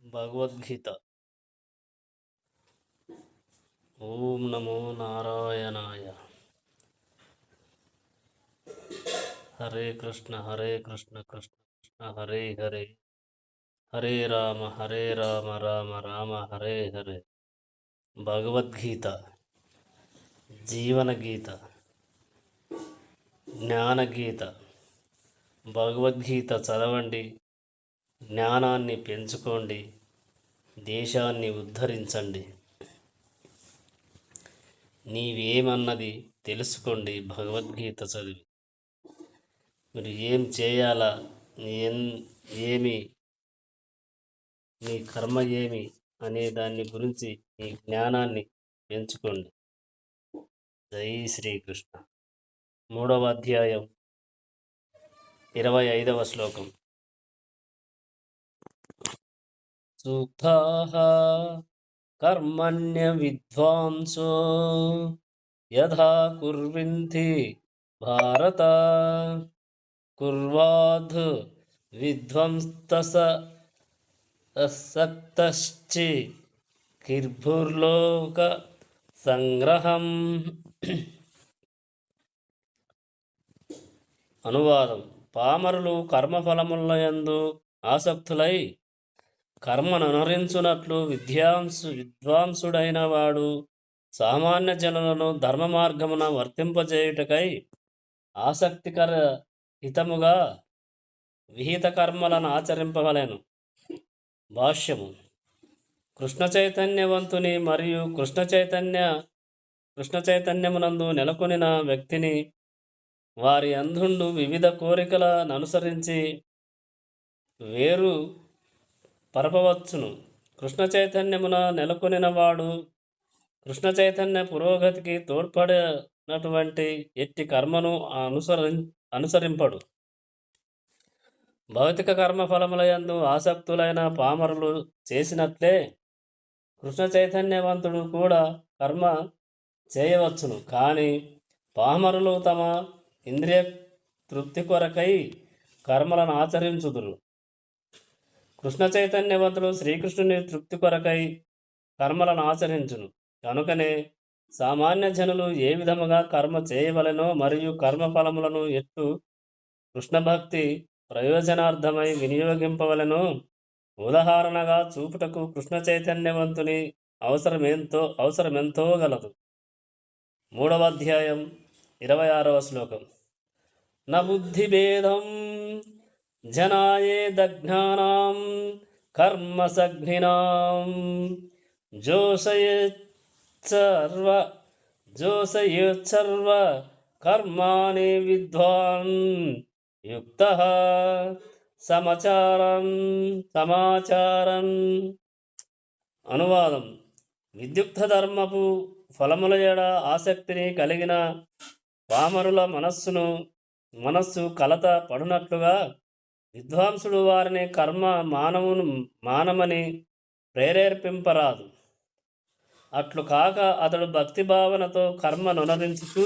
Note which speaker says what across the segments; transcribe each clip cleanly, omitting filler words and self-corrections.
Speaker 1: భగవద్గీత. ఓం నమో నారాయణాయ. హరే కృష్ణ కృష్ణ కృష్ణ హరే హరే, హరే రామ రామ రామ హరే హరే. భగవద్గీత జీవనగీత, జ్ఞానగీత. భగవద్గీత చదవండి, జ్ఞానాన్ని పెంచుకోండి, దేశాన్ని ఉద్ధరించండి. నీవేమన్నది తెలుసుకోండి. భగవద్గీత చదివి మీరు ఏం చేయాలా, ఏమి మీ కర్మ ఏమి అనే దాని గురించి మీ జ్ఞానాన్ని పెంచుకోండి. జై శ్రీకృష్ణ. 3వ అధ్యాయం 25వ శ్లోకం. సుఖాః కర్మణ్య విద్వాంసో యథా కుర్వంతి భారత కుర్వాద్ విధ్వంస్తస అసక్తశ్చి కిర్భుర్లోక సంగ్రహం. అనువాదం: పామరులు కర్మఫలములయందు ఆసక్తులై కర్మను అనుసరించునట్లు విద్వాంసుడైన వాడు సామాన్య జనులను ధర్మ మార్గమున వర్తింపజేయుటకై ఆసక్తికర హితముగా విహిత కర్మలను ఆచరింపవలెను. భాష్యము: కృష్ణ చైతన్యవంతుని మరియు కృష్ణ చైతన్యమునందు నెలకొనిన వ్యక్తిని వారి అందుండు వివిధ కోరికలను అనుసరించి వేరు పరపవచ్చును. కృష్ణ చైతన్యమున నెలకొనిన వాడు కృష్ణ చైతన్య పురోగతికి తోడ్పడినటువంటి ఎట్టి కర్మను అనుసరింపడు. భౌతిక కర్మఫలములయందు ఆసక్తులైన పామరులు చేసినట్లే కృష్ణ చైతన్యవంతుడు కూడా కర్మ చేయవచ్చును. కానీ పామరులు తమ ఇంద్రియ తృప్తి కొరకై కర్మలను ఆచరించుదురు. కృష్ణ చైతన్యవంతుడు శ్రీకృష్ణుని తృప్తి కొరకై కర్మలను ఆచరించును. కనుకనే సామాన్య జనులు ఏ విధముగా కర్మ చేయవలెనో మరియు కర్మఫలములను ఎట్లు కృష్ణ భక్తి ప్రయోజనార్థమై వినియోగింపవలెనో ఉదాహరణగా చూపుటకు కృష్ణ చైతన్యవంతుని అవసరమెంతో గలదు. 3వ అధ్యాయం 26వ శ్లోకం. న బుద్ధిభేదం జనాయేదజ్ఞానాం కర్మసగ్నినాం జోషయేత్సర్వ కర్మాణి విద్వాన్ యుక్తః సమాచారం. అనువాదం: విద్యుక్త ధర్మపు ఫలముల ఎడ ఆసక్తిని కలిగిన పామరుల మనస్సు కలత పడునట్లుగా విద్వాంసుడు వారిని కర్మ మానమని ప్రేరేపింపరాదు. అట్లు కాక అతడు భక్తి భావనతో కర్మనునరించుతూ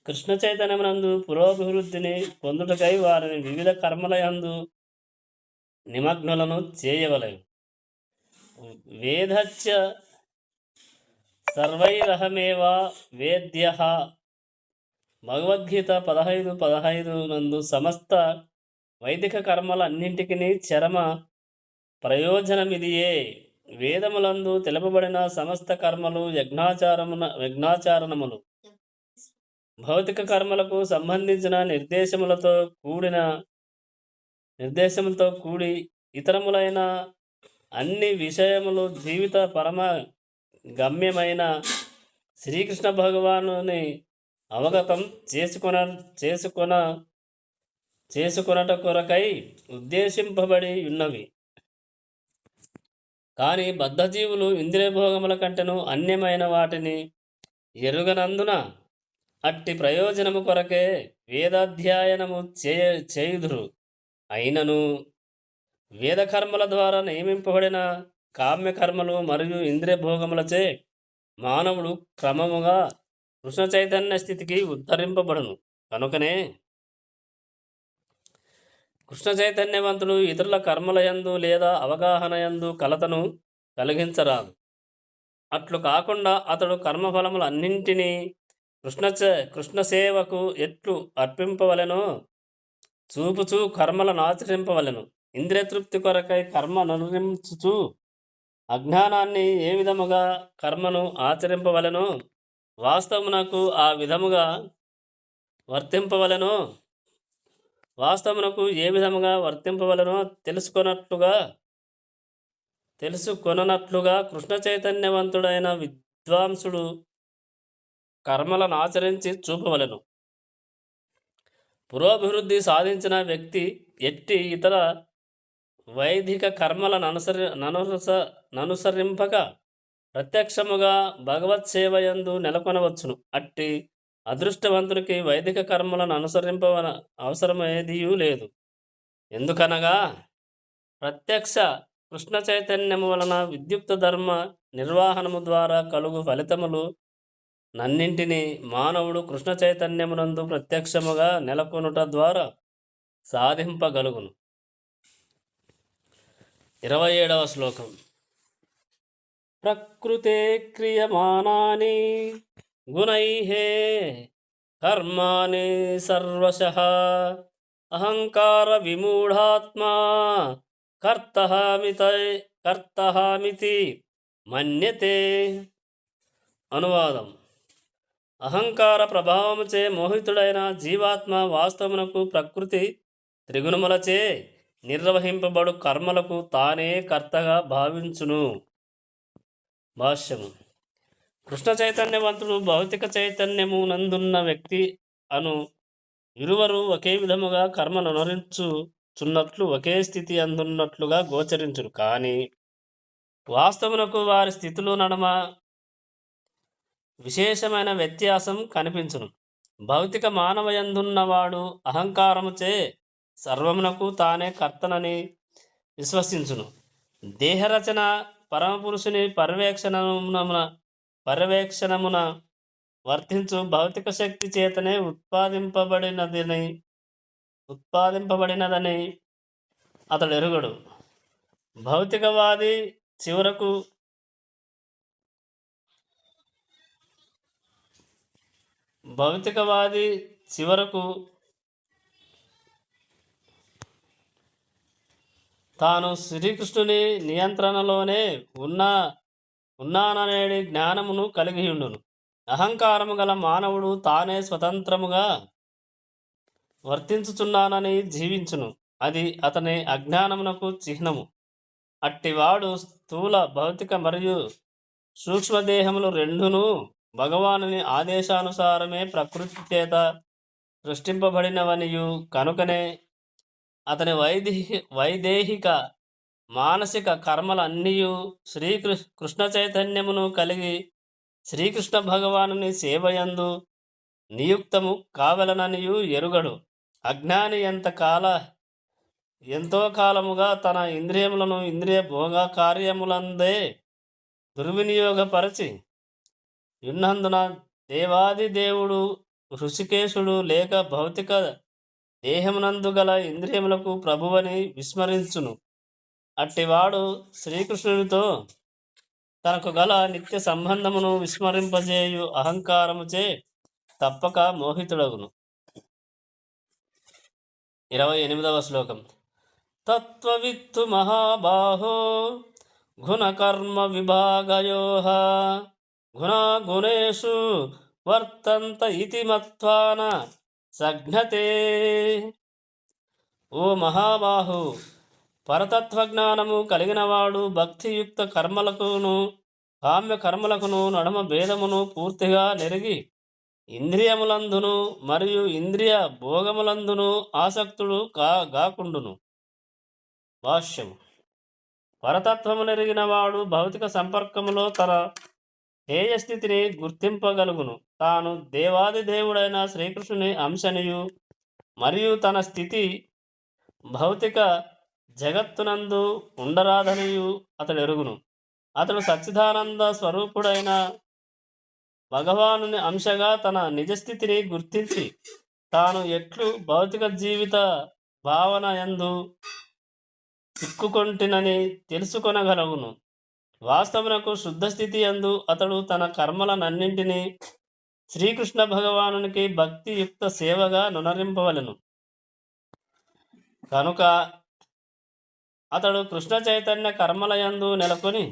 Speaker 1: కృష్ణ చైతన్యమునందు పురోభివృద్ధిని పొందుటకై వారిని వివిధ కర్మలయందు నిమగ్నులను చేయవలెను. వేదచ్చ సర్వైరహమేవ వేద్యః. భగవద్గీత 15:15 నందు సమస్త వైదిక కర్మలన్నింటికి చరమ ప్రయోజనమిదియే. వేదములందు తెలుపబడిన సమస్త కర్మలు యజ్ఞాచారణములు. భౌతిక కర్మలకు సంబంధించిన నిర్దేశములతో కూడి ఇతరములైన అన్ని విషయములు జీవిత పరమ గమ్యమైన శ్రీకృష్ణ భగవానుని అవగతం చేసుకొనట కొరకై ఉద్దేశింపబడి ఉన్నవి. కానీ బద్ధజీవులు ఇంద్రియ భోగముల కంటెను అన్యమైన వాటిని ఎరుగనందున అట్టి ప్రయోజనము కొరకే వేదాధ్యయనము చేయుదురు. అయినను వేదకర్మల ద్వారా నియమింపబడిన కామ్యకర్మలు మరియు ఇంద్రియ భోగములచే మానవుడు క్రమముగా కృష్ణ చైతన్య స్థితికి ఉద్ధరింపబడును. కనుకనే కృష్ణ చైతన్యవంతుడు ఇతరుల కర్మలయందు లేదా అవగాహనయందు కలతను కలిగించరాదు. అట్లు కాకుండా అతడు కర్మఫలములన్నింటినీ కృష్ణ సేవకు ఎట్లు అర్పింపవలెనో చూపుచూ కర్మలను ఆచరింపవలెను. ఇంద్రియతృప్తి కొరకై కర్మ ననురించుచు అజ్ఞానాన్ని ఏ విధముగా కర్మను ఆచరింపవలెనో వాస్తవమునకు ఆ విధముగా వర్తింపవలెనో ఏ విధముగా వర్తింపవలనో తెలుసుకొననట్లుగా కృష్ణ చైతన్యవంతుడైన విద్వాంసుడు కర్మలను ఆచరించి చూపవలెను. పురోభివృద్ధి సాధించిన వ్యక్తి ఎట్టి ఇతర వైదిక కర్మలను ననుసరింపక ప్రత్యక్షముగా భగవత్ సేవయందు నెలకొనవచ్చును. అట్టి అదృష్టవంతునికి వైదిక కర్మలను అనుసరింపవన అవసరమేదియూ లేదు. ఎందుకనగా ప్రత్యక్ష కృష్ణ చైతన్యము వలన విద్యుక్త ధర్మ నిర్వహణము ద్వారా కలుగు ఫలితములు నన్నింటినీ మానవుడు కృష్ణ చైతన్యమునందు ప్రత్యక్షముగా నెలకొనుట ద్వారా సాధింపగలుగును. 27వ శ్లోకం. ప్రకృతే క్రియమానాని గుణైః కర్మాణి సర్వశః అహంకార విమూఢాత్మా కర్తహామితి మన్యతే. అనువాదం. అహంకార ప్రభావముచే మోహితుడైన జీవాత్మ వాస్తవమునకు ప్రకృతి త్రిగుణములచే నిర్వహింపబడు కర్మలకు తానే కర్తగా భావించును. భాష్యము. కృష్ణ చైతన్యవంతుడు భౌతిక చైతన్యము నందున్న వ్యక్తి అను ఇరువరు ఒకే విధముగా కర్మను అనుసరించుచున్నట్లు ఒకే స్థితి అందున్నట్లుగా గోచరించును. కానీ వాస్తవమునకు వారి స్థితిలో నడమ విశేషమైన వ్యత్యాసం కనిపించును. భౌతిక మానవయందున్నవాడు అహంకారముచే సర్వమునకు తానే కర్తనని విశ్వసించును. దేహరచన పరమపురుషుని పర్యవేక్షణమున వర్తించు భౌతిక శక్తి చేతనే ఉత్పాదింపబడినదని అతడు ఎరుగడు. భౌతికవాది చివరకు తాను శ్రీకృష్ణుని నియంత్రణలోనే ఉన్నాననేది జ్ఞానమును కలిగి ఉండును. అహంకారము గల మానవుడు తానే స్వతంత్రముగా వర్తించుచున్నానని జీవించును. అది అతని అజ్ఞానమునకు చిహ్నము. అట్టివాడు స్థూల భౌతిక మరియు సూక్ష్మదేహములు రెండును భగవానుని ఆదేశానుసారమే ప్రకృతి చేత సృష్టింపబడినవనియు కనుకనే అతని వైదేహిక మానసిక కర్మలన్నీయు కృష్ణ చైతన్యమును కలిగి శ్రీకృష్ణ భగవానుని సేవయందు నియుక్తము కావలననియు ఎరుగడు. అజ్ఞాని ఎంతో కాలముగా తన ఇంద్రియములను ఇంద్రియ భోగ కార్యములందే దుర్వినియోగపరచి ఉన్నందున దేవాది దేవుడు హృషికేశుడు లేక భౌతిక దేహమునందు గల ఇంద్రియములకు ప్రభువని విస్మరించును. అట్టివాడు శ్రీకృష్ణునితో తనకు గల నిత్య సంబంధమును విస్మరింపజేయు అహంకారముచే తప్పక మోహితుడగును. 28వ శ్లోకం. తత్వవిత్తు మహాబాహో గుణకర్మ విభాగయోః గుణేషు వర్తంత ఇతి మత్వాన సజ్ఞతే. ఓ మహాబాహు, పరతత్వజ్ఞానము కలిగినవాడు భక్తియుక్త కర్మలకును కామ్య కర్మలకును నడుమ భేదమును పూర్తిగా నెరిగి ఇంద్రియములందును మరియు ఇంద్రియ భోగములందును ఆసక్తుడు గాకుండును. భాష్యము. పరతత్వము నెరిగినవాడు భౌతిక సంపర్కములో తన హేయస్థితిని గుర్తింపగలుగును. తాను దేవాది దేవుడైన శ్రీకృష్ణుని అంశనియు మరియు తన స్థితి భౌతిక జగత్తునందు ఉండరాదనియు అతడు ఎరుగును. అతడు సచ్చిదానంద స్వరూపుడైన భగవానుని అంశగా తన నిజస్థితిని గుర్తించి తాను ఎట్లు భౌతిక జీవిత భావన యందు చిక్కుకొంటినని తెలుసుకొనగలగును. వాస్తవమునకు శుద్ధ స్థితి యందు అతడు తన కర్మలనన్నింటినీ శ్రీకృష్ణ భగవానునికి భక్తియుక్త సేవగా నునరింపవలెను. కనుక అతడు కృష్ణ చైతన్య కర్మలయందు నెలకొని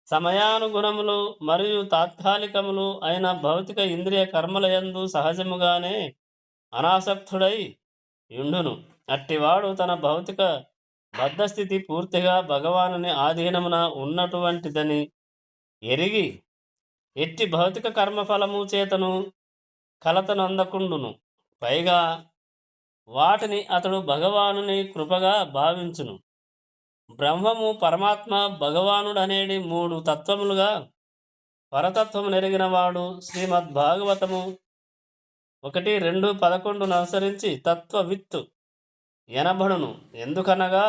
Speaker 1: సమయానుగుణములు మరియు తాత్కాలికములు అయిన భౌతిక ఇంద్రియ కర్మలయందు సహజముగానే అనాసక్తుడై యుండును. అట్టివాడు తన భౌతిక బద్ధస్థితి పూర్తిగా భగవానుని ఆధీనమున ఉన్నటువంటిదని ఎరిగి ఎట్టి భౌతిక కర్మఫలము చేతను కలతనందకుండును. పైగా వాటిని అతడు భగవానుని కృపగా భావించును. బ్రహ్మము, పరమాత్మ, భగవానుడనేది మూడు తత్వములుగా పరతత్వము నెరిగినవాడు శ్రీమద్భాగవతము 1:2-11 అనుసరించి తత్వవిత్తు ఎనబడును. ఎందుకనగా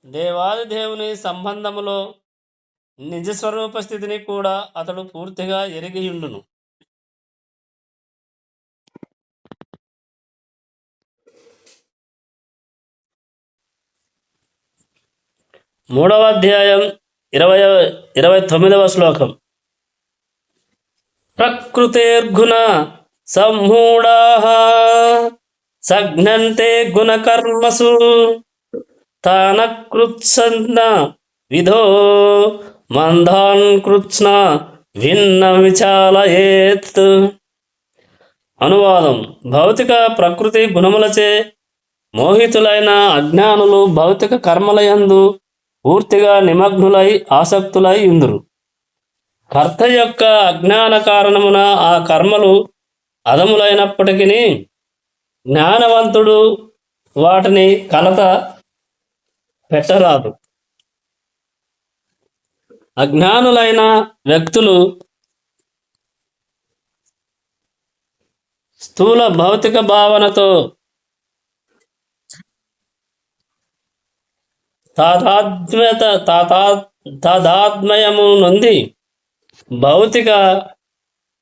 Speaker 1: దేవాది దేవుని సంబంధములో నిజస్వరూప స్థితిని కూడా అతడు పూర్తిగా ఎరిగియుండును. మూడవ అధ్యాయం 29వ శ్లోకం. ప్రకృతేర్గుణ సంమూఢాః సఘ్నంతే గుణకర్మసు తాన కృత్సన్న విధో మందాన్ కృత్స్న భిన్న విచాలయేత్. అనువాదం. భౌతిక ప్రకృతి గుణములచే మోహితులైన అజ్ఞానులు భౌతిక కర్మలయందు పూర్తిగా నిమగ్నులై ఆసక్తులై ఉందురు. కర్త యొక్క అజ్ఞాన కారణమున ఆ కర్మలు అదములైనప్పటికీ జ్ఞానవంతుడు వాటిని కలత పెట్టరాదు. అజ్ఞానులైన వ్యక్తులు స్థూల భౌతిక భావనతో తాదాత్మ్యము నొంది భౌతిక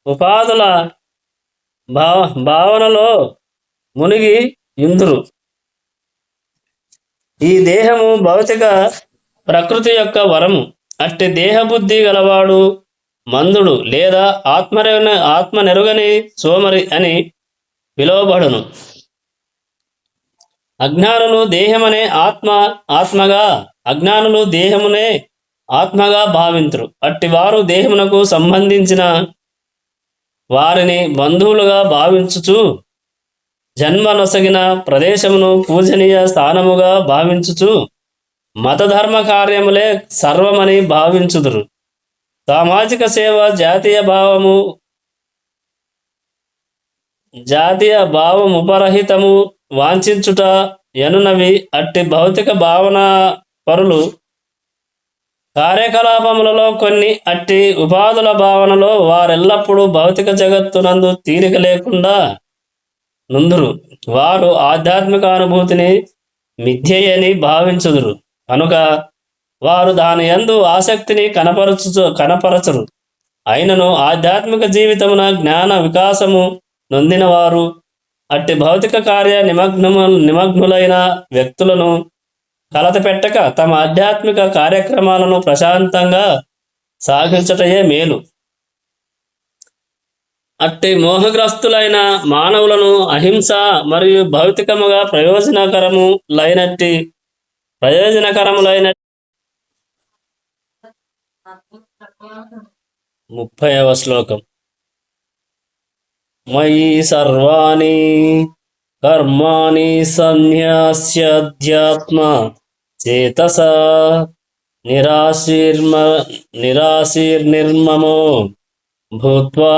Speaker 1: ఉపాధుల భావనలో మునిగి ఇందురు. ఈ దేహము భౌతిక ప్రకృతి యొక్క వరము. అట్టి దేహబుద్ధి గలవాడు మందుడు లేదా ఆత్మనెరుగని సోమరి అని పిలువబడును. అజ్ఞానులు దేహమునే అజ్ఞానులు దేహమునే ఆత్మగా భావింతురు. అట్టివారు దేహమునకు సంబంధించిన వారిని బంధువులుగా భావించుచు జన్మనొసగిన ప్రదేశమును పూజనీయ స్థానముగా భావించుచు మతధర్మ కార్యములే సర్వమని భావించుదురు. సామాజిక సేవ, జాతీయ భావముపరహితము వాంఛించుట ఎనునవి అట్టి భౌతిక భావన పరులు కార్యకలాపములలో కొన్ని. అట్టి ఉపాధుల భావనలో వారెల్లప్పుడూ భౌతిక జగత్తునందు తీరిక లేకుండా నుందురు. వారు ఆధ్యాత్మిక అనుభూతిని మిథ్యయని భావించుదురు. కనుక వారు దాని యందు ఆసక్తిని కనపరచరు. అయినను ఆధ్యాత్మిక జీవితమున జ్ఞాన వికాసము నొందిన వారు అట్టి భౌతిక కార్య నిమగ్నులైన వ్యక్తులను కలత పెట్టక తమ ఆధ్యాత్మిక కార్యక్రమాలను ప్రశాంతంగా సాగించటయే మేలు. అట్టి మోహగ్రస్తులైన మానవులను అహింస మరియు భౌతికముగా ప్రయోజనకరములైన 30వ శ్లోకం. మయి సర్వాణి కర్మాణి సన్యాస్యాధ్యాత్మ చేతసా నిరాశీర్నిర్మమో భూత్వా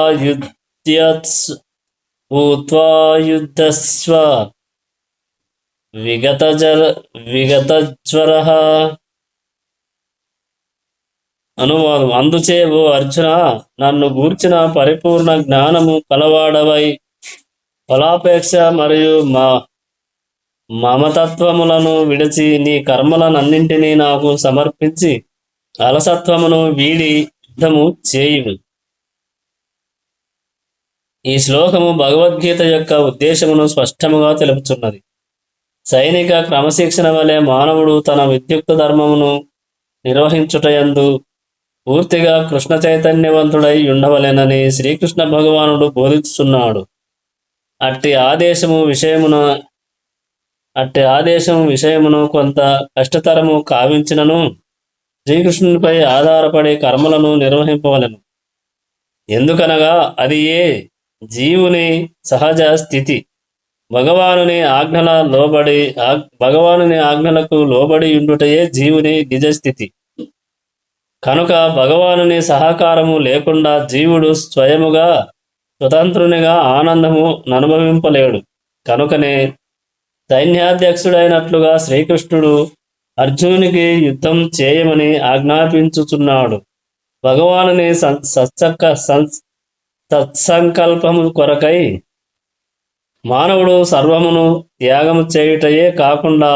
Speaker 1: యుద్ధస్వ విగతజ్వరః. అనువాదం. అందుచే ఓ అర్జున, నన్ను గూర్చిన పరిపూర్ణ జ్ఞానము కలవాడవై ఫలాపేక్ష మరియు మమతత్వములను విడిచి నీ కర్మలనన్నింటినీ నాకు సమర్పించి అలసత్వమును వీడి యుద్ధము చేయుము. ఈ శ్లోకము భగవద్గీత యొక్క ఉద్దేశమును స్పష్టముగా తెలుపుచున్నది. సైనిక క్రమశిక్షణ వలె మానవుడు తన విద్యుక్త ధర్మమును నిర్వహించుటయందు పూర్తిగా కృష్ణ చైతన్యవంతుడై ఉండవలెనని శ్రీకృష్ణ భగవానుడు బోధిస్తున్నాడు. అట్టి ఆదేశము విషయమున అట్టి ఆదేశము విషయమును కొంత కష్టతరము కావించినను శ్రీకృష్ణునిపై ఆధారపడి కర్మలను నిర్వహింపవలెను. ఎందుకనగా అది ఏ జీవుని సహజ స్థితి. భగవానుని ఆజ్ఞలకు లోబడి ఉండుటయే జీవుని నిజస్థితి. కనుక భగవానుని సహకారము లేకుండా జీవుడు స్వయముగా స్వతంత్రునిగా ఆనందము అనుభవింపలేడు. కనుకనే సైన్యాధ్యక్షుడైనట్లుగా శ్రీకృష్ణుడు అర్జునునికి యుద్ధం చేయమని ఆజ్ఞాపించుచున్నాడు. భగవానుని సత్సంకల్పము కొరకై మానవుడు సర్వమును త్యాగము చేయుటయే కాకుండా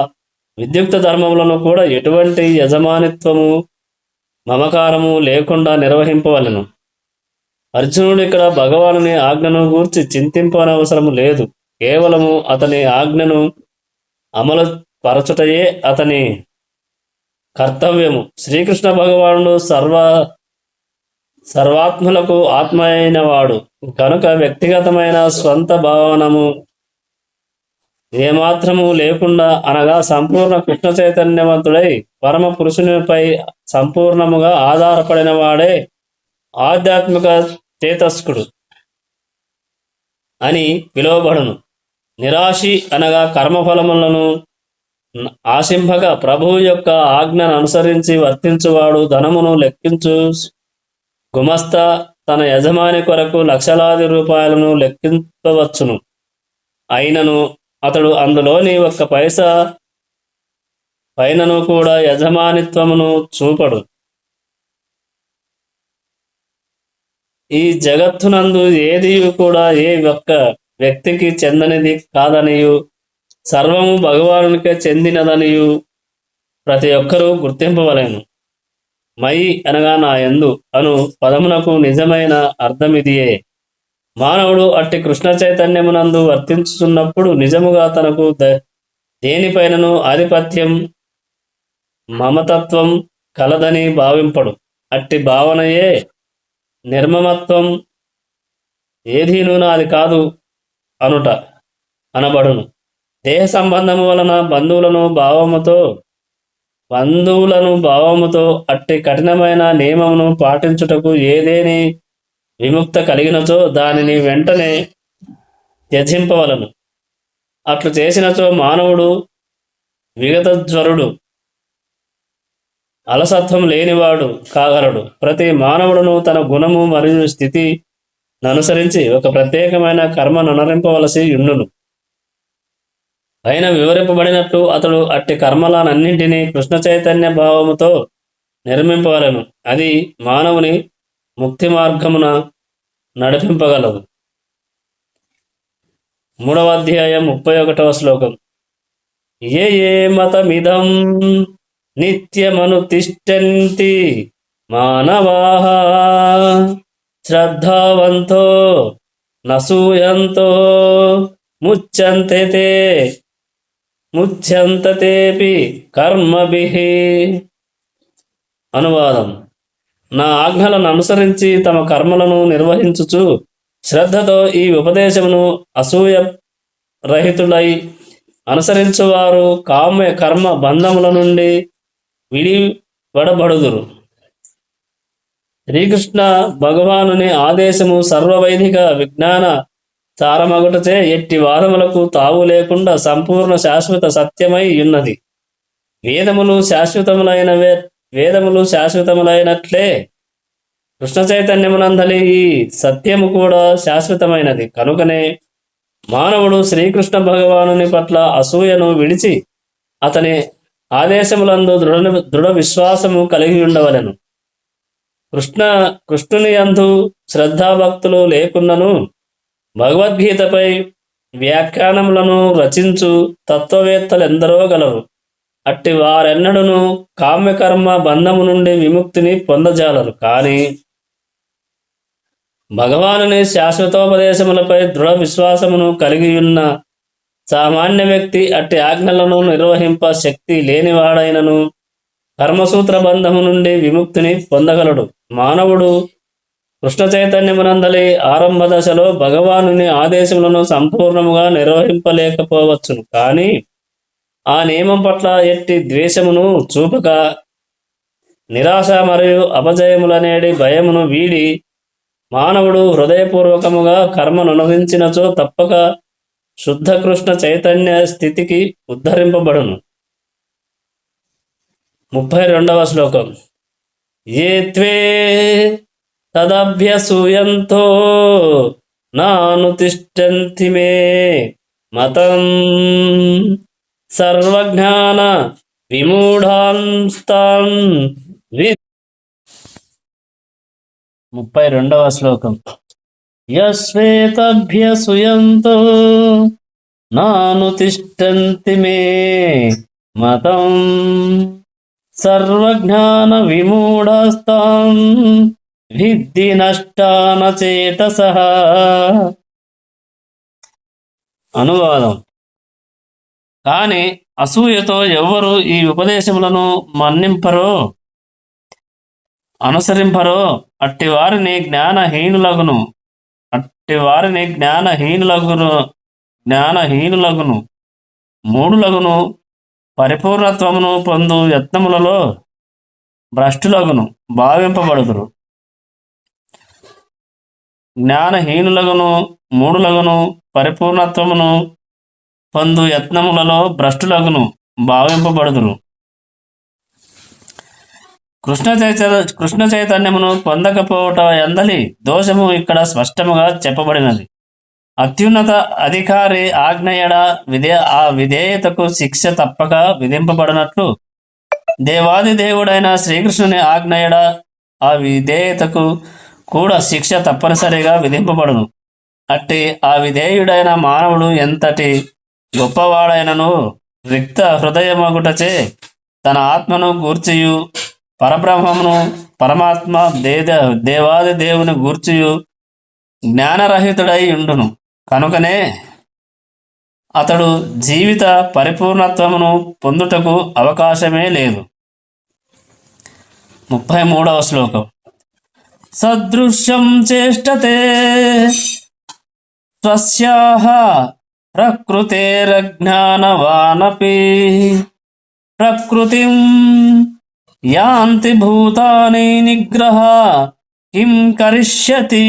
Speaker 1: విద్యుక్త ధర్మములను కూడా ఎటువంటి యజమానిత్వము మమకారము లేకుండా నిర్వహింపవలెను. అర్జునుడు ఇక్కడ భగవానుని ఆజ్ఞను గూర్చి చింతింపనవసరము లేదు. కేవలము అతని ఆజ్ఞను అమలు పరచుటయే అతని కర్తవ్యము. శ్రీకృష్ణ భగవానుడు సర్వాత్మలకు ఆత్మ అయినవాడు కనుక వ్యక్తిగతమైన స్వంత భావనము ఏమాత్రము లేకుండా అనగా సంపూర్ణ కృష్ణ చైతన్యవంతుడై పరమ పురుషునిపై సంపూర్ణముగా ఆధారపడిన వాడే ఆధ్యాత్మిక చేతస్కుడు అని పిలువబడును. నిరాశి అనగా కర్మఫలములను ఆశింపక ప్రభువు యొక్క ఆజ్ఞను అనుసరించి వర్తించువాడు ధనమును లెక్కించు గుమస్తా తన యజమాని కొరకు లక్షలాది రూపాయలను లెక్కింపవచ్చును. అయినను అతడు అందులోని ఒక్క పైసా పైనను కూడా యజమానిత్వమును చూపడు. ఈ జగత్తునందు ఏది కూడా ఏ ఒక్క వ్యక్తికి చెందనిది కాదనియు సర్వము భగవానునికే చెందినదనియు ప్రతి ఒక్కరూ గుర్తింపవలెను. మయి అనగా నా యందు అను పదమునకు నిజమైన అర్థమిదియే. మానవుడు అట్టి కృష్ణ చైతన్యమునందు వర్తించుతున్నప్పుడు నిజముగా తనకు దేనిపైనను ఆధిపత్యం మమతత్వం కలదని భావింపడు. అట్టి భావనయే నిర్మమత్వం. ఏదీనూ నాది కాదు అనుట అనబడును. దేహ సంబంధము వలన బంధువులను భావముతో అట్టి కఠినమైన నియమమును పాటించుటకు ఏదేని విముక్త కలిగినచో దానిని వెంటనే త్యజింపవలను. అట్లు చేసినచో మానవుడు విగతజ్వరుడు, అలసత్వం లేనివాడు కాగలడు. ప్రతి మానవుడును తన గుణము మరియు స్థితి అనుసరించి ఒక ప్రత్యేకమైన కర్మను అనుసరింపవలసి ఉండును. పైన వివరింపబడినట్లు అతడు అట్టి కర్మలనన్నింటినీ కృష్ణ చైతన్య భావముతో నిర్మింపవలెను. అది మానవుని ముక్తి మార్గమున నడిపింపగలదు. 3వ అధ్యాయం 31వ శ్లోకం. ఏ మతమిదం నిత్యమనుతిష్టంతి మానవాః శ్రద్ధావంతో నసూయంతో ముచ్యంతతేపి కర్మభిః. అనువాదం: నా ఆజ్ఞలను అనుసరించి తమ కర్మలను నిర్వహించుచు శ్రద్ధతో ఈ ఉపదేశమును అసూయ రహితులై అనుసరించువారు కామ్య కర్మ బంధముల నుండి విడివడబడుదురు. శ్రీకృష్ణ భగవానుని ఆదేశము సర్వవైదిక విజ్ఞాన సారమగుటచే ఎట్టి వాదములకు తావు లేకుండా సంపూర్ణ శాశ్వత సత్యమై ఉన్నది. వేదములు శాశ్వతములైనట్లే కృష్ణ చైతన్యమునందలి ఈ సత్యము కూడా శాశ్వతమైనది. కనుకనే మానవుడు శ్రీకృష్ణ భగవానుని పట్ల అసూయను విడిచి అతని ఆదేశములందు దృఢ విశ్వాసము కలిగి ఉండవలెను. కృష్ణుని యందు శ్రద్ధాభక్తులు లేకున్నను భగవద్గీతపై వ్యాఖ్యానములను రచించు తత్వవేత్తలెందరో గలరు. అట్టి వారెన్నడూను కామ్యకర్మ బంధము నుండి విముక్తిని పొందజాలరు. కానీ భగవానుని శాశ్వతోపదేశములపై దృఢ విశ్వాసమును కలిగి ఉన్న సామాన్య వ్యక్తి అట్టి ఆజ్ఞలను నిర్వహింప శక్తి లేనివాడైనను కర్మసూత్ర బంధము నుండి విముక్తిని పొందగలడు. మానవుడు కృష్ణ చైతన్యమునందలి ఆరంభ దశలో భగవానుని ఆదేశములను సంపూర్ణముగా నిర్వహింపలేకపోవచ్చును. కానీ ఆ నియమం పట్ల ఎట్టి ద్వేషమును చూపక నిరాశ మరియు అపజయములనేటి భయమును వీడి మానవుడు హృదయపూర్వకముగా కర్మను అనుభవించినచో తప్పక శుద్ధ కృష్ణ చైతన్య స్థితికి ఉద్ధరింపబడును. 32వ శ్లోకం. ఏ త్వే తదభ్యసూయంతో నానుతిష్టంతి మే మతం సర్వజ్ఞాన విమూఢాంస్తాన్ 32వ శ్లోకం. యశ్వేతభ్యసూయంతో నానుతిష్టంతి మే మతం సర్వజ్ఞాన విమూఢస్తాన్ విద్ధి నష్టాన చేతసః. అనువాదం. కాని అసూయతో ఎవ్వరు ఈ ఉపదేశములను మన్నింపరో అనుసరింపరో అట్టి వారిని జ్ఞానహీనులగును మూఢులగును పరిపూర్ణత్వమును పొందు యత్నములలో భ్రష్టులగును భావింపబడుదురు. జ్ఞానహీనులగును మూఢులగును పరిపూర్ణత్వమును పొందు యత్నములలో భ్రష్టులగును భావింపబడుదురు. కృష్ణ చైతన్యమును పొందకపోవట ఎందలి దోషము ఇక్కడ స్పష్టముగా చెప్పబడినది. అత్యున్నత అధికారి ఆజ్ఞయడ ఆ విధేయతకు శిక్ష తప్పక విధింపబడినట్లు దేవాది దేవుడైన శ్రీకృష్ణుని ఆజ్ఞయడ ఆ విధేయతకు కూడా శిక్ష తప్పనిసరిగా విధింపబడును. అట్టి ఆ విధేయుడైన మానవుడు ఎంతటి గొప్పవాడైనను రిక్త హృదయమగుటచే తన ఆత్మను గూర్చియు పరబ్రహ్మమును పరమాత్మ దేవాది దేవుని గూర్చియు జ్ఞానరహితుడై ఉండును. కనుకనే అతడు జీవిత పరిపూర్ణత్వమును పొందుటకు అవకాశమే లేదు. 33వ శ్లోకం. సదృశ్యం చేష్టతే స్వస్యాః ప్రకృతేరజ్ఞానవానపి ప్రకృతిం యాంతి భూతాని నిగ్రహ కిం కరిష్యతి.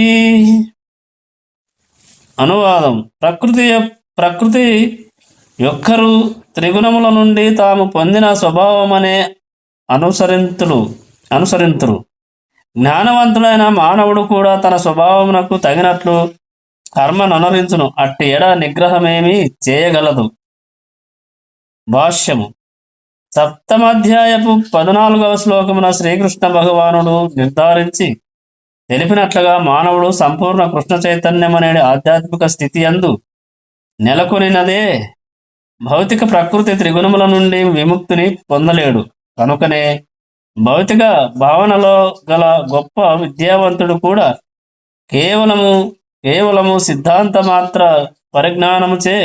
Speaker 1: అనువాదం. ప్రకృతి యొక్కరు త్రిగుణముల నుండి తాము పొందిన స్వభావమనే అనుసరింతురు. జ్ఞానవంతుడైన మానవుడు కూడా తన స్వభావమునకు తగినట్లు కర్మననుసరించును. అట్టి ఎడ నిగ్రహమేమి చేయగలదు. భాష్యము. 7వ అధ్యాయపు 14వ శ్లోకమున శ్రీకృష్ణ భగవానుడు నిర్ధారించి తెలిపినట్లుగా మానవుడు సంపూర్ణ కృష్ణ చైతన్యమనే ఆధ్యాత్మిక స్థితి యందు నెలకొనినదే భౌతిక ప్రకృతి త్రిగుణముల నుండి విముక్తిని పొందలేడు. కనుకనే భౌతిక భావనలో గల గొప్ప విద్యావంతుడు కూడా కేవలము సిద్ధాంత మాత్ర పరిజ్ఞానముచే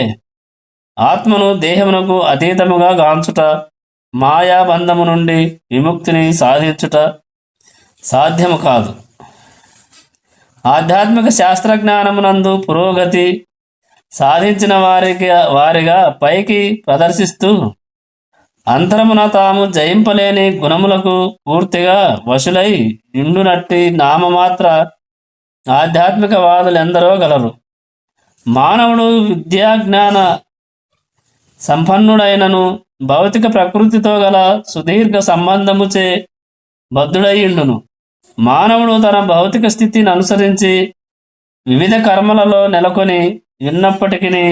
Speaker 1: ఆత్మను దేహమునకు అతీతముగా గాంచుట, మాయాబంధము నుండి విముక్తిని సాధించుట సాధ్యము కాదు. ఆధ్యాత్మిక శాస్త్రజ్ఞానమునందు పురోగతి సాధించిన వారిగా పైకి ప్రదర్శిస్తూ అంతరమున తాము జయింపలేని గుణములకు పూర్తిగా వశులై ఇండునట్టి నామమాత్ర ఆధ్యాత్మిక వాదులెందరో గలరు. మానవుడు విద్యాజ్ఞాన సంపన్నుడైనను భౌతిక ప్రకృతితో గల సుదీర్ఘ సంబంధముచే బద్ధుడయ్యుండును. మానవుడు తన భౌతిక స్థితిని అనుసరించి వివిధ కర్మలలో నెలకొని ఉన్నప్పటికీ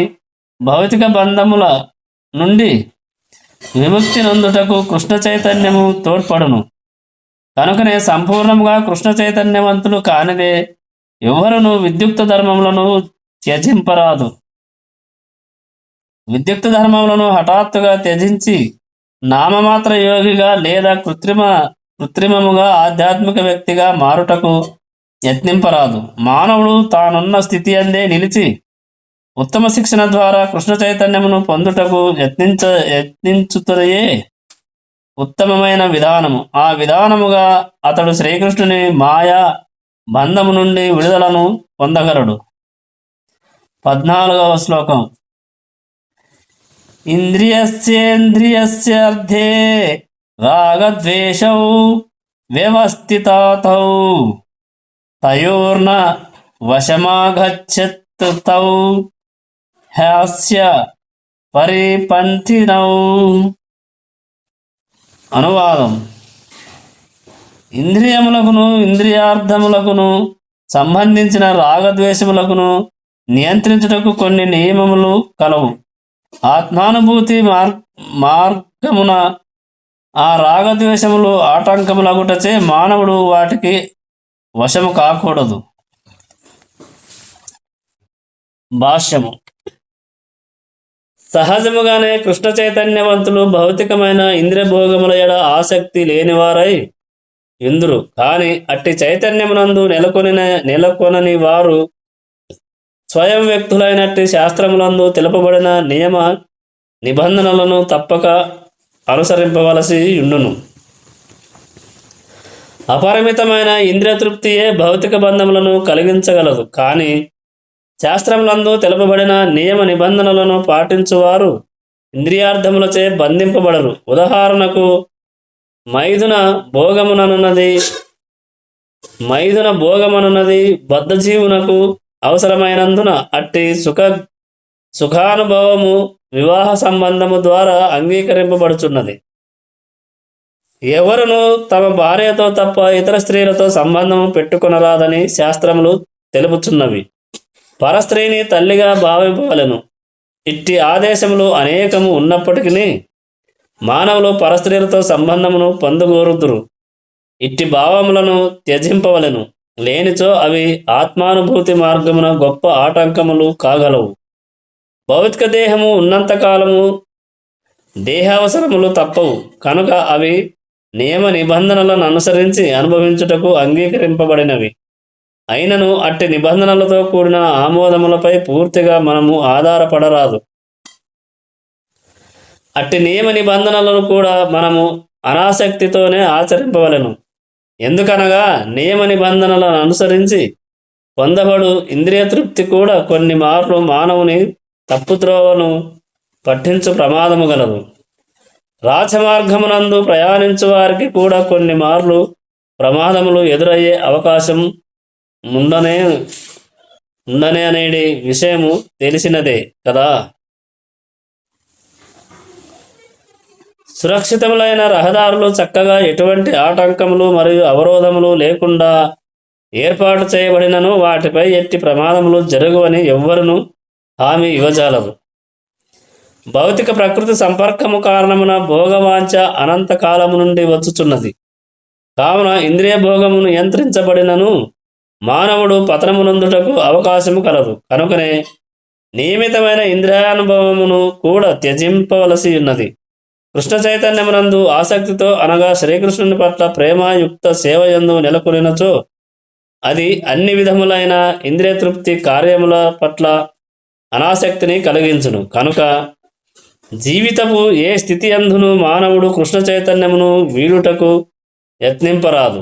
Speaker 1: భౌతిక బంధముల నుండి విముక్తి నొందుటకు కృష్ణ చైతన్యము తోడ్పడును. కనుకనే సంపూర్ణముగా కృష్ణ చైతన్యవంతులు కానిదే ఎవరును విద్యుక్త ధర్మములను త్యజింపరాదు. విద్యుక్త ధర్మములను హఠాత్తుగా త్యజించి నామమాత్ర యోగిగా లేదా కృత్రిమముగా ఆధ్యాత్మిక వ్యక్తిగా మారుటకు యత్నింపరాదు. మానవుడు తానున్న స్థితి అందే నిలిచి ఉత్తమ శిక్షణ ద్వారా కృష్ణ చైతన్యమును పొందుటకు యత్నించుతయే ఉత్తమమైన విధానము. ఆ విధానముగా అతడు శ్రీకృష్ణుని మాయా బంధము నుండి విడుదలను పొందగలడు. 14వ శ్లోకం. ఇంద్రియస్యేంద్రియస్యార్థే రాగద్వేషౌ వ్యవస్థితౌ తయోర్న వశమాగచ్చత్ తౌ హ్యాస్య పరిపంథినౌ. అనువాదం. ఇంద్రియములకును ఇంద్రియార్థములకును సంబంధించిన రాగద్వేషములకును నియంత్రించుటకు కొన్ని నియమములు కలవు. ఆత్మానుభూతి మార్గమున ఆ రాగద్వేషములు ఆటంకములగుటచే మానవుడు వాటికి వశము కాకూడదు. భాష్యము. సహజముగానే కృష్ణ చైతన్యవంతులు భౌతికమైన ఇంద్రియభోగముల ఎడ ఆసక్తి లేనివారై ఇందురు. కాని అట్టి చైతన్యమునందు నెలకొనని వారు స్వయం వ్యక్తులైనట్టి శాస్త్రములందు తెలుపబడిన నియమ నిబంధనలను తప్పక అనుసరింపవలసి ఉండును. అపరిమితమైన ఇంద్రియ తృప్తియే భౌతిక బంధములను కలిగించగలదు. కానీ శాస్త్రములందు తెలుపబడిన నియమ నిబంధనలను పాటించువారు ఇంద్రియార్థములచే బంధింపబడరు. ఉదాహరణకు మైథున భోగమనున్నది బద్ధజీవునకు అవసరమైనందున అట్టి సుఖానుభవము వివాహ సంబంధము ద్వారా అంగీకరింపబడుచున్నది. ఎవరును తమ భార్యతో తప్ప ఇతర స్త్రీలతో సంబంధము పెట్టుకొనరాదని శాస్త్రములు తెలుపుచున్నవి. పరస్త్రీని తల్లిగా భావింపవలెను. ఇట్టి ఆదేశములు అనేకము ఉన్నప్పటికీ మానవులు పరస్త్రీలతో సంబంధమును పొందగోరుదురు. ఇట్టి భావములను త్యజింపవలెను. లేనిచో అవి ఆత్మానుభూతి మార్గమున గొప్ప ఆటంకములు కాగలవు. భౌతిక దేహము ఉన్నంతకాలము దేహావసరములు తప్పవు. కనుక అవి నియమ నిబంధనలను అనుసరించి అనుభవించుటకు అంగీకరింపబడినవి. అయినను అట్టి నిబంధనలతో కూడిన ఆమోదములపై పూర్తిగా మనము ఆధారపడరాదు. అట్టి నియమ నిబంధనలను కూడా మనము అనాసక్తితోనే ఆచరింపవలెను. ఎందుకనగా నియమ నిబంధనలను అనుసరించి పొందబడు ఇంద్రియ తృప్తి కూడా కొన్ని మార్లు మానవుని తప్పుత్రోవను పట్టించు ప్రమాదము గలదు. రాజమార్గమునందు ప్రయాణించు వారికి కూడా కొన్ని మార్లు ప్రమాదములు ఎదురయ్యే అవకాశం ఉండనే అనేది విషయము తెలిసినదే కదా. సురక్షితములైన రహదారులు చక్కగా ఎటువంటి ఆటంకములు మరియు అవరోధములు లేకుండా ఏర్పాటు చేయబడినను వాటిపై ఎట్టి ప్రమాదములు జరుగువని ఎవ్వరును హామీ ఇవ్వజాలరు. భౌతిక ప్రకృతి సంపర్కము కారణమున భోగవాంఛ అనంతకాలము నుండి వచ్చుచున్నది. కావున ఇంద్రియ భోగము నియంత్రించబడినను మానవుడు పతనమునందుటకు అవకాశము కలదు. కనుకనే నియమితమైన ఇంద్రియానుభవమును కూడా త్యజింపవలసి ఉన్నది. కృష్ణ చైతన్యమునందు ఆసక్తితో అనగా శ్రీకృష్ణుని పట్ల ప్రేమయుక్త సేవయందు నెలకొనినచో అది అన్ని విధములైన ఇంద్రియ తృప్తి కార్యముల పట్ల అనాసక్తిని కలిగించును. కనుక జీవితపు ఏ స్థితి అందును మానవుడు కృష్ణ చైతన్యమును వీడుటకు యత్నింపరాదు.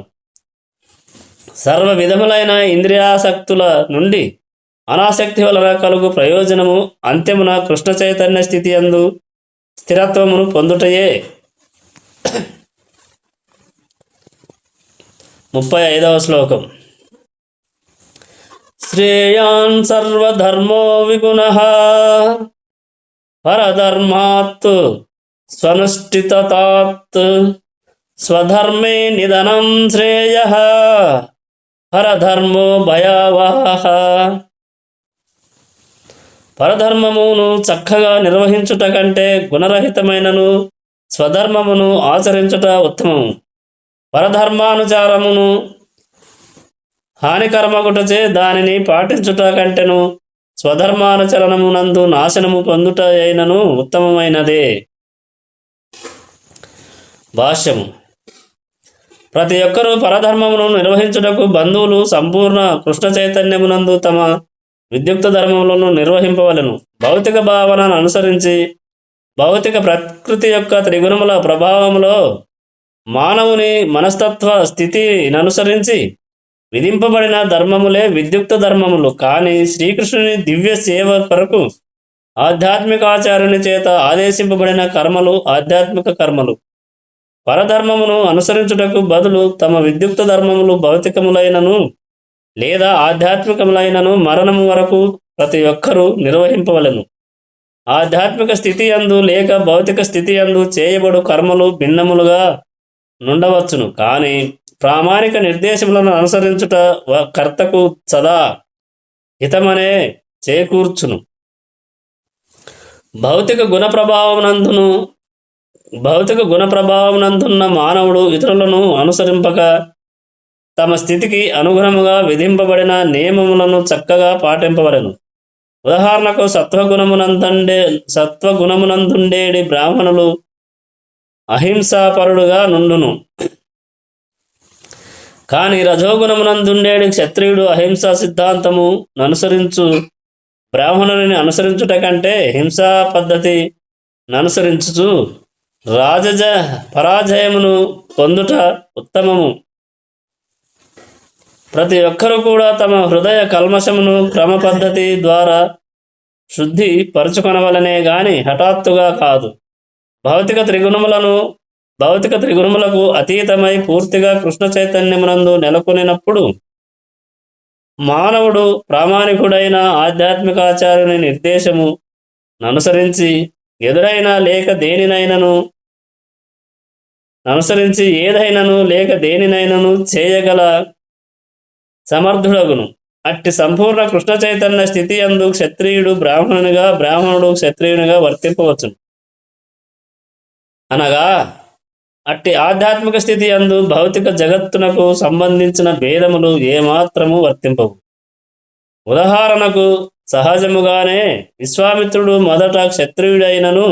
Speaker 1: సర్వ విధములైన ఇంద్రియాసక్తుల నుండి అనాసక్తి వలన కలుగు ప్రయోజనము అంత్యమున కృష్ణ చైతన్య స్థితి అందు స్థిరత్వమును పొందుటయే. 35వ శ్లోకం. శ్రేయాన్ సర్వధర్మో విగుణః పరధర్మాత్ స్వనుష్ఠితాత్ స్వధర్మే నిధనం శ్రేయః పరధర్మో భయావహః. పరధర్మమును చక్కగా నిర్వహించుట కంటే గుణరహితమైనను స్వధర్మమును ఆచరించుట ఉత్తమము. పరధర్మానుచారమును హానికరమగుటచే దానిని పాటించుట కంటెను స్వధర్మానుచరణమునందు నాశనము పొందుట అయినను ఉత్తమమైనదే. భాష్యము. ప్రతి ఒక్కరూ పరధర్మమును నిర్వహించుటకు బంధువులు సంపూర్ణ కృష్ణ చైతన్యమునందు తమ విద్యుక్త ధర్మములను నిర్వహింపవలను. భౌతిక భావనను అనుసరించి భౌతిక ప్రకృతి యొక్క త్రిగుణముల ప్రభావములో మానవుని మనస్తత్వ స్థితిని అనుసరించి విధింపబడిన ధర్మములే విద్యుక్త ధర్మములు. కానీ శ్రీకృష్ణుని దివ్య సేవ కొరకు ఆధ్యాత్మికాచార్యుని చేత ఆదేశింపబడిన కర్మలు ఆధ్యాత్మిక కర్మలు. పరధర్మమును అనుసరించుటకు బదులు తమ విద్యుక్త ధర్మములు భౌతికములైనను లేదా ఆధ్యాత్మికములైనను మరణము వరకు ప్రతి ఒక్కరూ నిర్వహింపవలను. ఆధ్యాత్మిక స్థితి యందు లేక భౌతిక స్థితి యందు చేయబడు కర్మలు భిన్నములుగా నుండవచ్చును. కానీ ప్రామాణిక నిర్దేశములను అనుసరించుట కర్తకు సదా హితమనే చేకూర్చును. భౌతిక గుణ ప్రభావమునందున్న మానవుడు ఇతరులను అనుసరింపక తమ స్థితికి అనుగుణముగా విధింపబడిన నియమములను చక్కగా పాటింపవలెను. ఉదాహరణకు సత్వగుణమునందుండేడి బ్రాహ్మణులు అహింసాపరుడుగా నుండును. కానీ రజోగుణమునందుండేడి క్షత్రియుడు అహింసా సిద్ధాంతము అనుసరించు బ్రాహ్మణుని అనుసరించుట కంటే హింసా పద్ధతి అనుసరించుచు పరాజయమును పొందుట ఉత్తమము. ప్రతి ఒక్కరూ కూడా తమ హృదయ కల్మషమును క్రమ పద్ధతి ద్వారా శుద్ధి పరుచుకొనవలనే గాని హఠాత్తుగా కాదు. భౌతిక త్రిగుణములకు అతీతమై పూర్తిగా కృష్ణ చైతన్యమునందు నెలకొనినప్పుడు మానవుడు ప్రామాణికుడైన ఆధ్యాత్మికాచార్యుని నిర్దేశము అనుసరించి ఏదైనను లేక దేనినైనను చేయగల సమర్థుడగును. అట్టి సంపూర్ణ కృష్ణ చైతన్య స్థితి యందు క్షత్రియుడు బ్రాహ్మణునిగా, బ్రాహ్మణుడు క్షత్రియునిగా వర్తింపవచ్చును. అనగా అట్టి ఆధ్యాత్మిక స్థితి యందు భౌతిక జగత్తునకు సంబంధించిన భేదములు ఏమాత్రము వర్తింపవు. ఉదాహరణకు సహజముగానే విశ్వామిత్రుడు మొదట క్షత్రియుడైనను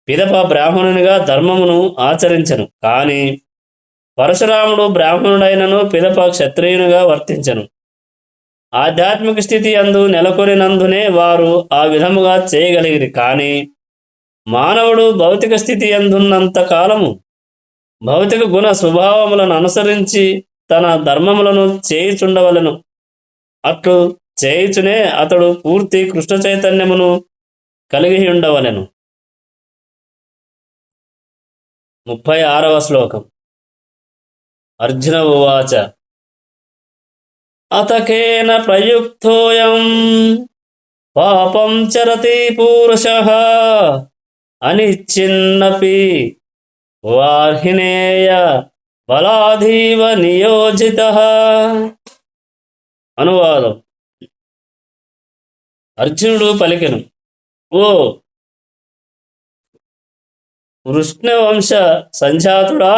Speaker 1: పిదప బ్రాహ్మణునిగా ధర్మమును ఆచరించెను. కానీ పరశురాముడు బ్రాహ్మణుడైనను పిదప క్షత్రియునిగా వర్తించెను. ఆధ్యాత్మిక స్థితి యందు నెలకొనినందునే వారు ఆ విధముగా చేయగలిగిరి. కానీ మానవుడు భౌతిక స్థితి యందున్నంత కాలము భౌతిక గుణ స్వభావములను అనుసరించి తన ధర్మములను చేయుచుండవలను. అట్లు చేయుచునే అతడు పూర్తి కృష్ణ చైతన్యమును కలిగి ఉండవలెను. 36వ శ్లోకం. అర్జున ఉవాచ అతకేన ప్రయుక్తోయం పాపం చరతి పురుషః అనిచ్ఛిన్నపి వార్హినేయ బలాధీవ నియోజితః. అనువాదం. అర్జునుడు పలికెను, ఓ వృష్ణివంశ సంజాతుడా,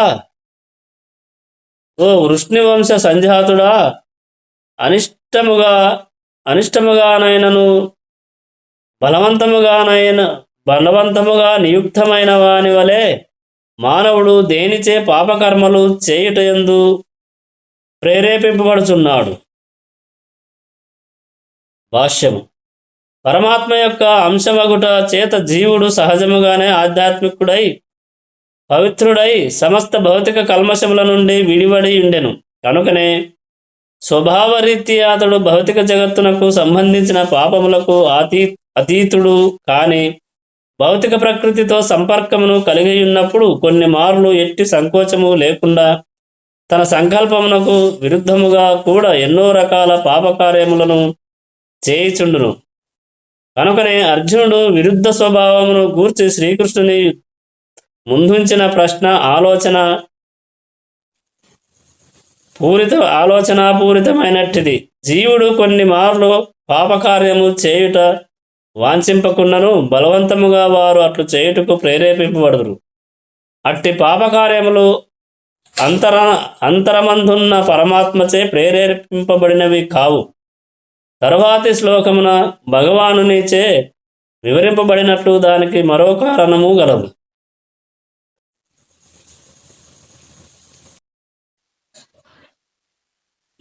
Speaker 1: అనిష్టముగానైనను బలవంతముగా నియుక్తమైన వాని వలె మానవుడు దేనిచే పాపకర్మలు చేయుటయందు ప్రేరేపింపబడుచున్నాడు. భాష్యము. పరమాత్మ యొక్క అంశమగుట చేత జీవుడు సహజముగానే ఆధ్యాత్మికుడై పవిత్రుడై సమస్త భౌతిక కల్మషముల నుండి విడివడి ఉండెను. కనుకనే స్వభావరీత్యా అతడు భౌతిక జగత్తునకు సంబంధించిన పాపములకు అతీతుడు. కానీ భౌతిక ప్రకృతితో సంపర్కమును కలిగి ఉన్నప్పుడు కొన్ని మార్లు ఎట్టి సంకోచము లేకుండా తన సంకల్పమునకు విరుద్ధముగా కూడా ఎన్నో రకాల పాపకార్యములను చేయుచుండును. కనుకనే అర్జునుడు విరుద్ధ స్వభావమును గూర్చి శ్రీకృష్ణుని ముందుంచిన ప్రశ్న ఆలోచనాపూరితమైనట్టిది. జీవుడు కొన్ని మార్లు పాపకార్యము చేయుట వాంఛింపకుండాను బలవంతముగా వారు అట్లు చేయుటకు ప్రేరేపింపబడుదురు. అట్టి పాపకార్యములు అంతరమందున్న పరమాత్మచే ప్రేరేపింపబడినవి కావు. తరువాతి శ్లోకమున భగవానునిచే వివరింపబడినట్లు దానికి మరో కారణము గలదు.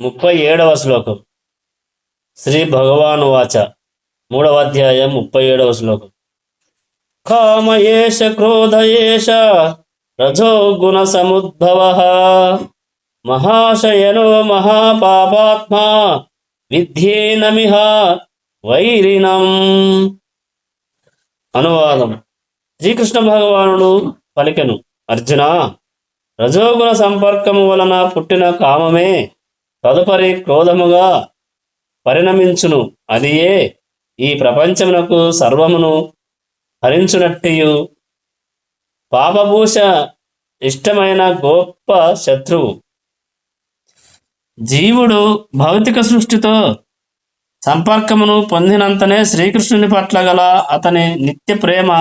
Speaker 1: 37వ శ్లోకం. శ్రీ భగవానువాచ 3వ అధ్యాయం 37వ శ్లోకం. కామ ఏష క్రోధ ఏష రజో గుణ సముద్భవ మహాశయనో మహాపాపాత్మా విద్యేనమిహ వైరిణం. అనువాదం. శ్రీకృష్ణ భగవానుడు పలికెను, అర్జున, రజోగుణ సంపర్కము వలన పుట్టిన కామమే తదుపరి క్రోధముగా పరిణమించును. అదియే ఈ ప్రపంచమునకు సర్వమును హరించునట్టియు పాపభూష ఇష్టమైన గొప్ప శత్రువు. జీవుడు భౌతిక సృష్టితో సంపర్కమును పొందినంతనే శ్రీకృష్ణుని పట్ల గల అతని నిత్య ప్రేమ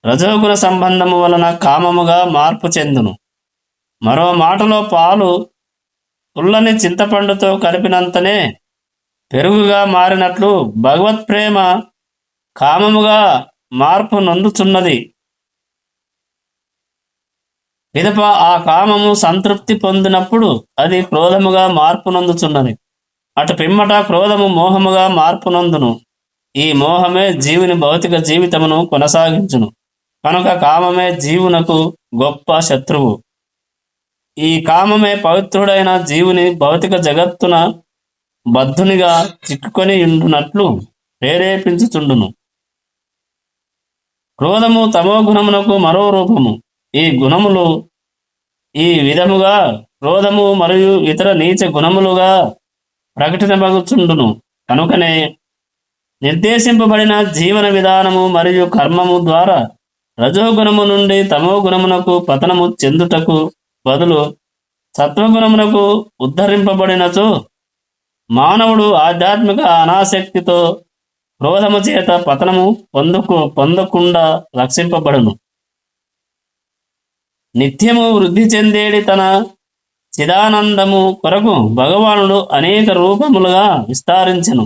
Speaker 1: రజోగుణ సంబంధము వలన కామముగా మార్పు చెందును. మరో మాటలో పాలు పుల్లని చింతపండుతో కలిపినంతనే పెరుగుగా మారినట్లు భగవత్ ప్రేమ కామముగా మార్పు నొందుచున్నది. పిదప ఆ కామము సంతృప్తి పొందినప్పుడు అది క్రోధముగా మార్పు నొందుచున్నది. అటు పిమ్మట క్రోధము మోహముగా మార్పు నొందును. ఈ మోహమే జీవుని భౌతిక జీవితమును కొనసాగించును. కనుక కామమే జీవునకు గొప్ప శత్రువు. ఈ కామమే పవిత్రుడైన జీవుని భౌతిక జగత్తున బద్ధునిగా చిక్కుకొని ఉండునట్లు ప్రేరేపించుచుండును. క్రోధము తమో గుణమునకు మరో రూపము. ఈ గుణములు ఈ విధముగా క్రోధము మరియు ఇతర నీచ గుణములుగా ప్రకటింపబడుచుండును. కనుకనే నిర్దేశింపబడిన జీవన విధానము మరియు కర్మము ద్వారా రజోగుణము నుండి తమో గుణమునకు పతనము చెందుటకు బదులు సత్వగుణమునకు ఉద్ధరింపబడినచో మానవుడు ఆధ్యాత్మిక అనాసక్తితో క్రోధము చేత పతనము పొందకుండా రక్షింపబడును. నిత్యము వృద్ధి చెందేడి తన చిదానందము కొరకు భగవానుడు అనేక రూపములుగా విస్తరించెను.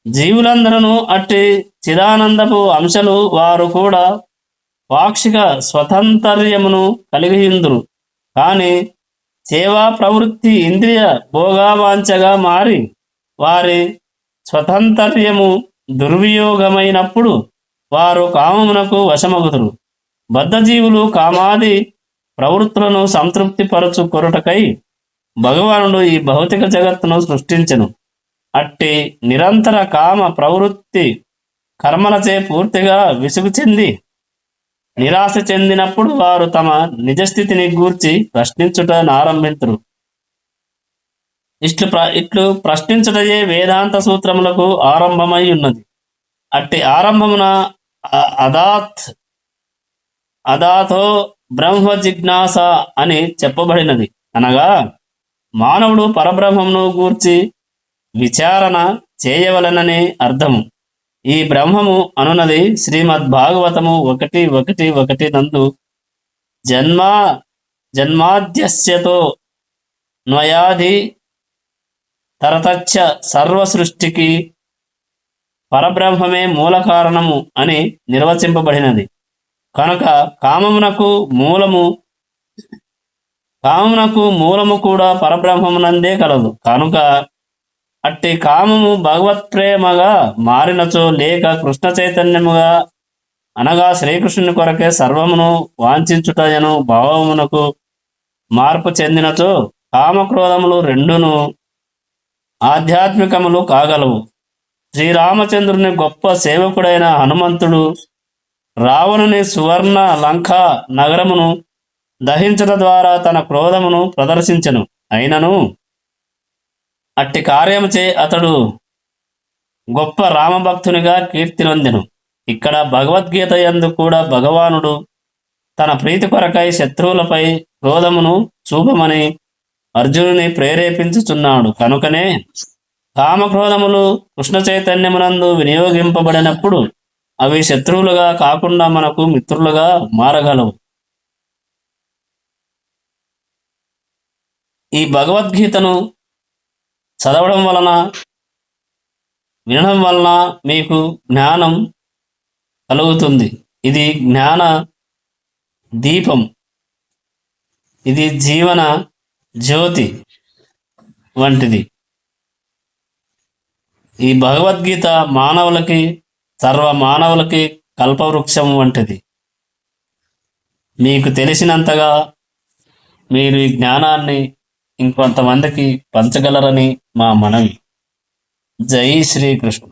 Speaker 1: జీవులందరూ అట్టి చిదానందపు అంశలు. వారు కూడా పాక్షిక స్వతంత్ర్యమును కలిగియుందురు. కానీ సేవా ప్రవృత్తి ఇంద్రియ భోగావాంఛగా మారి వారి స్వతంత్ర్యము దుర్వియోగమైనప్పుడు వారు కామమునకు వశమగుదురు. బద్ధజీవులు కామాది ప్రవృత్తులను సంతృప్తి పరచు కొరటకై భగవానుడు ఈ భౌతిక జగత్తును సృష్టించెను. అట్టి నిరంతర కామ ప్రవృత్తి కర్మలచే పూర్తిగా విసుగు చెంది నిరాశ చెందినప్పుడు వారు తమ నిజస్థితిని గూర్చి ప్రశ్నించుట ఆరంభింతురు. ఇట్లు ప్రశ్నించుటయే వేదాంత సూత్రములకు ఆరంభమై ఉన్నది. అట్టి ఆరంభమున అదాతో బ్రహ్మ జిజ్ఞాస అని చెప్పబడినది. అనగా మానవుడు పరబ్రహ్మమును గూర్చి విచారణ చేయవలనని అర్థము. ఈ బ్రహ్మము అనున్నది శ్రీమద్భాగవతము 1:1 నందు జన్మాద్యస్యతో న్వయాధి తరతచ్చ సర్వ సృష్టికి పరబ్రహ్మమే మూల కారణము అని నిర్వచింపబడినది. కనుక కామమునకు మూలము కూడా పరబ్రహ్మమునందే కలదు. కనుక అట్టి కామము భగవత్ప్రేమగా మారినచో లేక కృష్ణ చైతన్యముగా అనగా శ్రీకృష్ణుని కొరకే సర్వమును వాంఛించుటయను భావమునకు మార్పు చెందినచో కామక్రోధములు రెండును ఆధ్యాత్మికములు కాగలవు. శ్రీరామచంద్రుని గొప్ప సేవకుడైన హనుమంతుడు రావణుని సువర్ణ లంక నగరమును దహించట ద్వారా తన క్రోధమును ప్రదర్శించెను. అయినను అట్టి కార్యముచే అతడు గొప్ప రామభక్తునిగా కీర్తి నొందెను. ఇక్కడ భగవద్గీత యందు కూడా భగవానుడు తన ప్రీతి కొరకై శత్రువులపై క్రోధమును చూపమని అర్జునుని ప్రేరేపించుచున్నాడు. కనుకనే కామక్రోధములు కృష్ణ చైతన్యమునందు వినియోగింపబడినప్పుడు అవి శత్రువులుగా కాకుండా మనకు మిత్రులుగా మారగలవు. ఈ భగవద్గీతను చదవడం వలన వినడం వలన మీకు జ్ఞానం కలుగుతుంది. ఇది జ్ఞాన దీపం, ఇది జీవన జ్యోతి. వంటిది. ఈ భగవద్గీత మానవులకి, సర్వ మానవులకి కల్పవృక్షం వంటిది. మీకు తెలిసినంతగా మీరు ఈ జ్ఞానాన్ని ఇంకొంతమందికి పంచగలరని మా మనవి. జై శ్రీకృష్ణ.